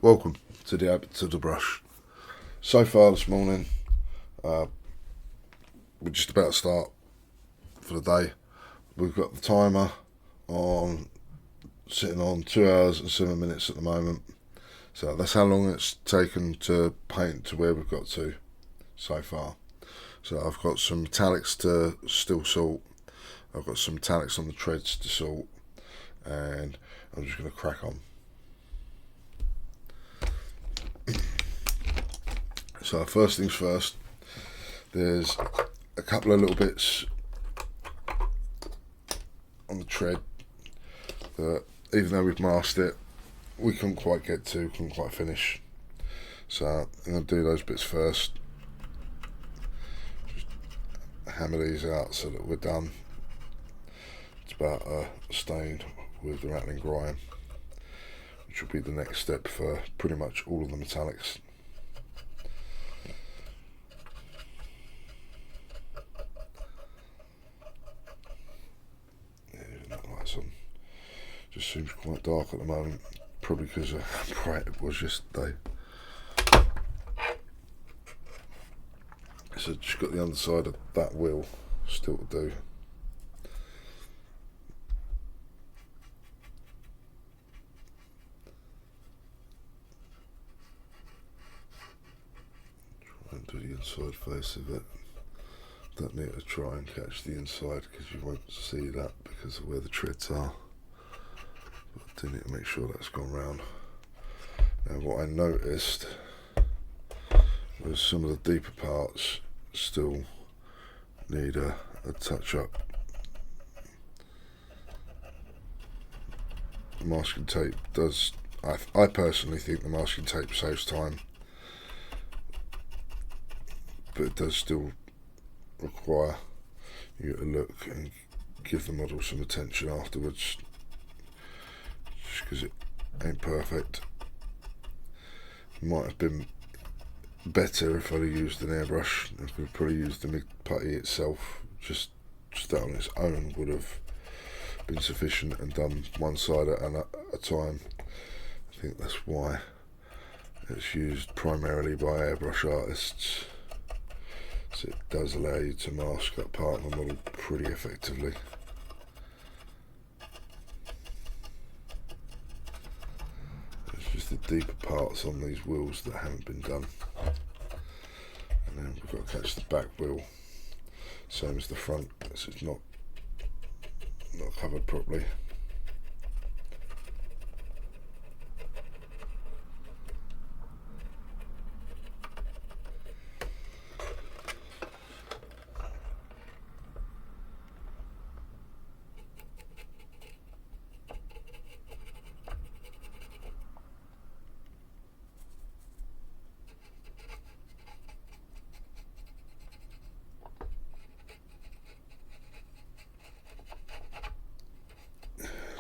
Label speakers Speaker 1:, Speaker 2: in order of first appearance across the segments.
Speaker 1: Welcome to the brush. So far this morning, we're just about to start for the day. We've got the timer on, sitting on 2 hours and 7 minutes at the moment. So that's how long it's taken to paint to where we've got to so far. So I've got some metallics to still sort. I've got some metallics on the treads to sort, and I'm just going to crack on. So first things first, there's a couple of little bits on the tread that, even though we've masked it, we couldn't quite get to, couldn't quite finish. So I'm going to do those bits first. Just hammer these out so that we're done. It's about stained with the rattling grime, which will be the next step for pretty much all of the metallics. On. Just seems quite dark at the moment, probably because of how bright it was yesterday. So just got the underside of that wheel still to do. Try and do the inside face of it. Don't need to try and catch the inside because you won't see that because of where the treads are. But I do need to make sure that's gone round. Now what I noticed was some of the deeper parts still need a touch up. The masking tape does, I personally think the masking tape saves time, but it does still require you to look and give the model some attention afterwards, just because it ain't perfect. Might have been better if I'd have used an airbrush. I could have probably used the MIG putty itself, just that on its own would have been sufficient and done one side at a time. I think that's why it's used primarily by airbrush artists. So it does allow you to mask that part of the model pretty effectively. It's just the deeper parts on these wheels that haven't been done. And then we've got to catch the back wheel, same as the front, so it's not covered properly.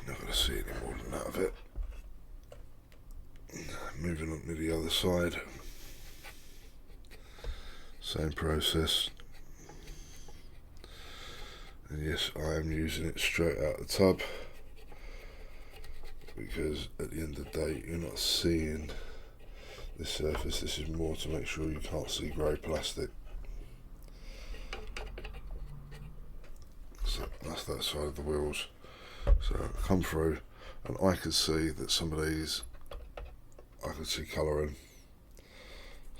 Speaker 1: Not going to see any more than that of it. Moving on to the other side. Same process. And yes, I am using it straight out of the tub, because at the end of the day you're not seeing the surface. This is more to make sure you can't see grey plastic. So that's that side of the wheels. So I come through and I could see that some of these I could see colouring.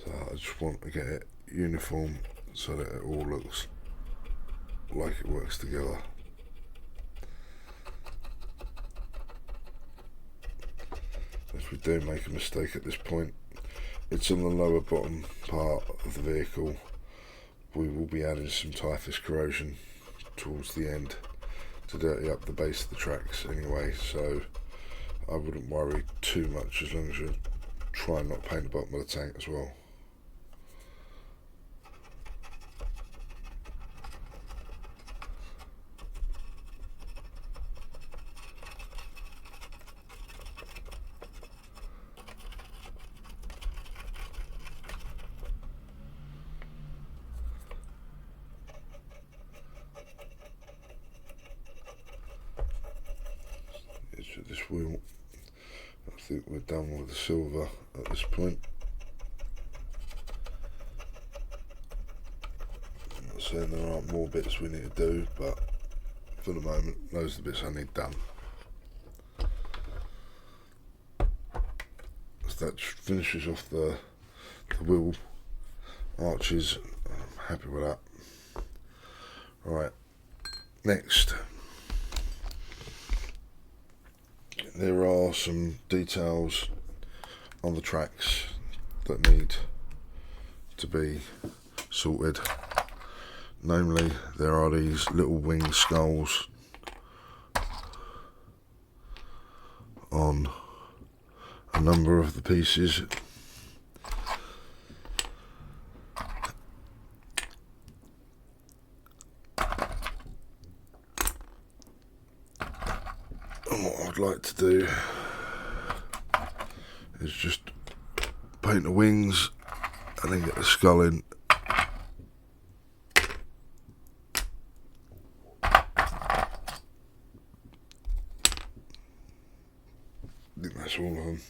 Speaker 1: So I just want to get it uniform so that it all looks like it works together. If we do make a mistake at this point, it's on the lower bottom part of the vehicle. We will be adding some typhus corrosion towards the end to dirty up the base of the tracks anyway, so I wouldn't worry too much as long as you try and not paint the bottom of the tank as well. This wheel, think we're done with the silver at this point. I'm not saying there aren't more bits we need to do, but for the moment, those are the bits I need done. So that finishes off the wheel arches. I'm happy with that. Right, next. There are some details on the tracks that need to be sorted. Namely, there are these little wing skulls on a number of the pieces. And what I'd like to do is just paint the wings and then get the skull in. I think that's all of them.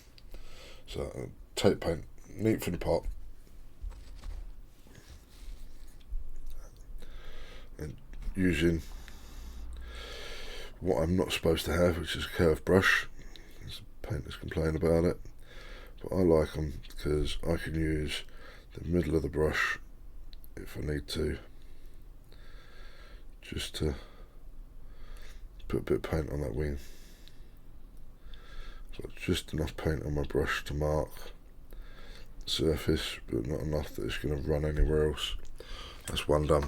Speaker 1: So tape paint, neat for the pot. And using what I'm not supposed to have, which is a curved brush. There's painters complain about it, but I like them because I can use the middle of the brush if I need to, just to put a bit of paint on that wing. Got just enough paint on my brush to mark the surface, but not enough that it's going to run anywhere else. That's one done.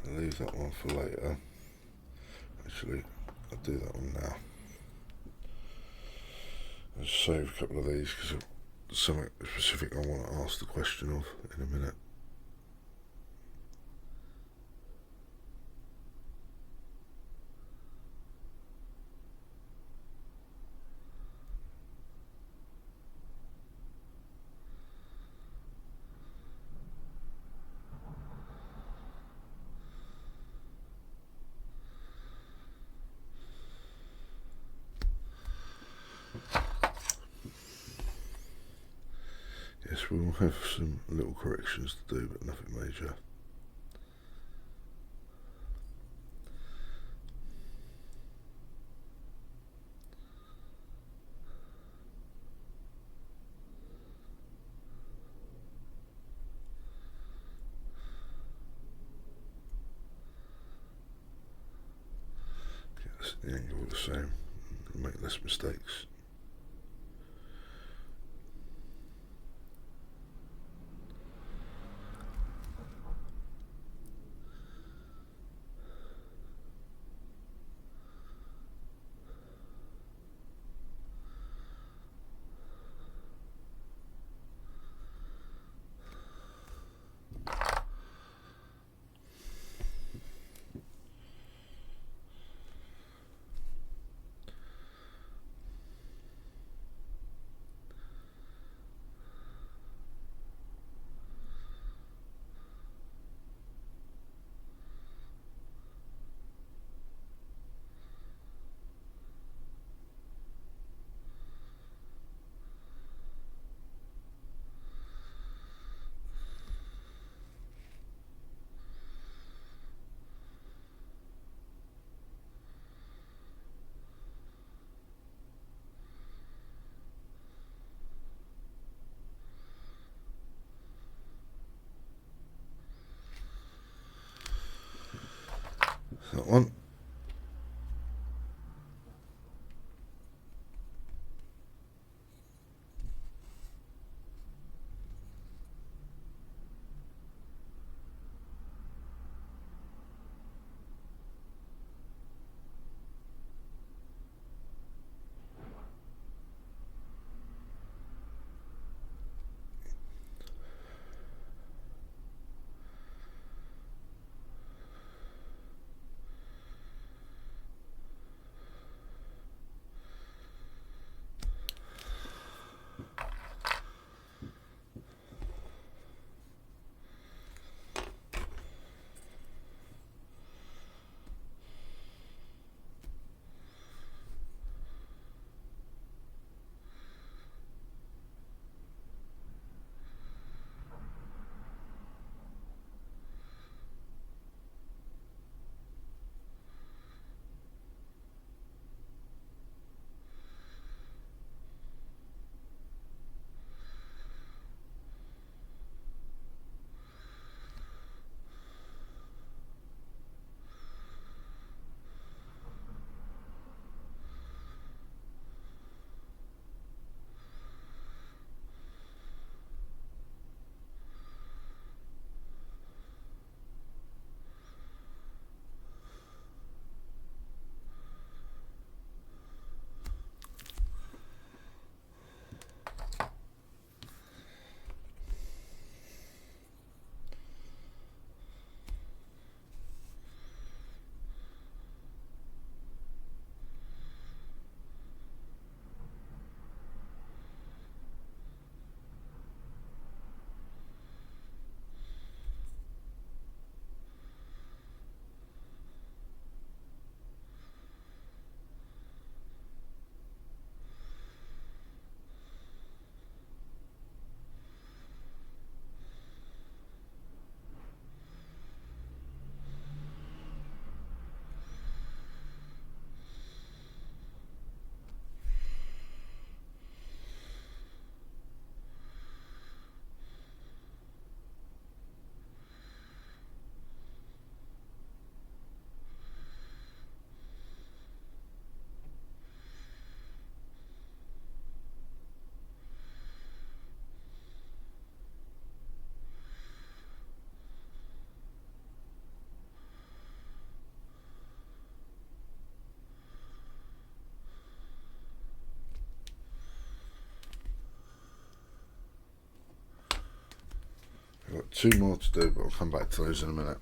Speaker 1: I'll leave that one for later. Actually, I'll do that one now. I'll save a couple of these because there's something specific I want to ask the question of in a minute. Yes, we will have some little corrections to do, but nothing major. Get the angle the same and make less mistakes. That one. I've got 2 more to do, but I'll come back to those in a minute.